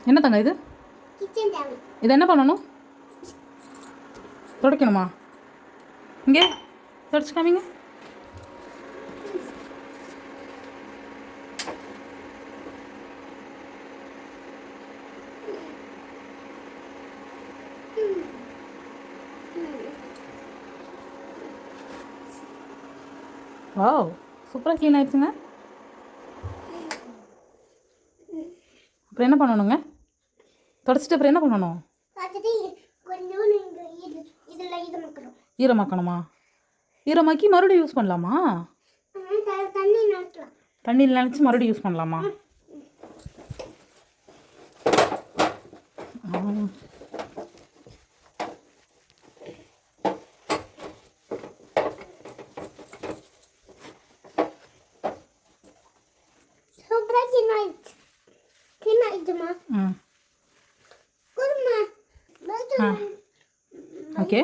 என்ன தங்க இது? Kitchen towel. இது என்ன பண்ணணும்? துடைக்கணுமா? இங்கே துடைச்சு காமிங்க. வாவ், சூப்பராக க்ளீன் ஆயிடுச்சுங்க. அப்புறம் என்ன பண்ணணுங்க? தொடச்சிட்டு அப்புறம் என்ன பண்ணணும்? ஈரமாக்கணுமா? ஈரமாக்கி மறுபடியும் யூஸ் பண்ணலாமா? தண்ணியில் நினச்சி மறுபடியும் யூஸ் பண்ணலாமா? ஓகே.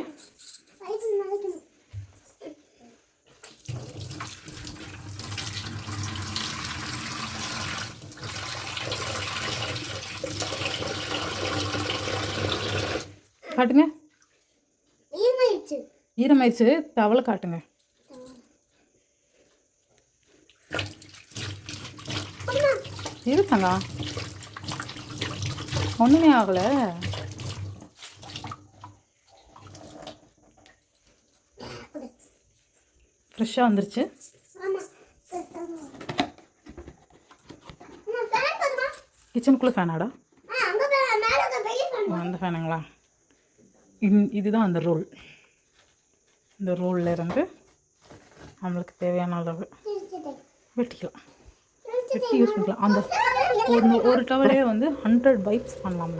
காட்டுங்க. ஈரமாயிடுச்சு. டவலை காட்டுங்க. இருக்காங்க, ஒன்றுமே ஆகலை. ஃப்ரெஷ்ஷாக வந்துருச்சு. கிச்சனுக்குள்ளே ஃபேனாடா? அந்த ஃபேனுங்களா? இதுதான் அந்த ரோல். இந்த ரோலில் இருந்து நம்மளுக்கு தேவையான அளவு வெட்டிக்கலாம், வெட்டி யூஸ் பண்ணிக்கலாம். அந்த ஒரு டவலே வந்து 100 பைப்ஸ் பண்ணலாம்.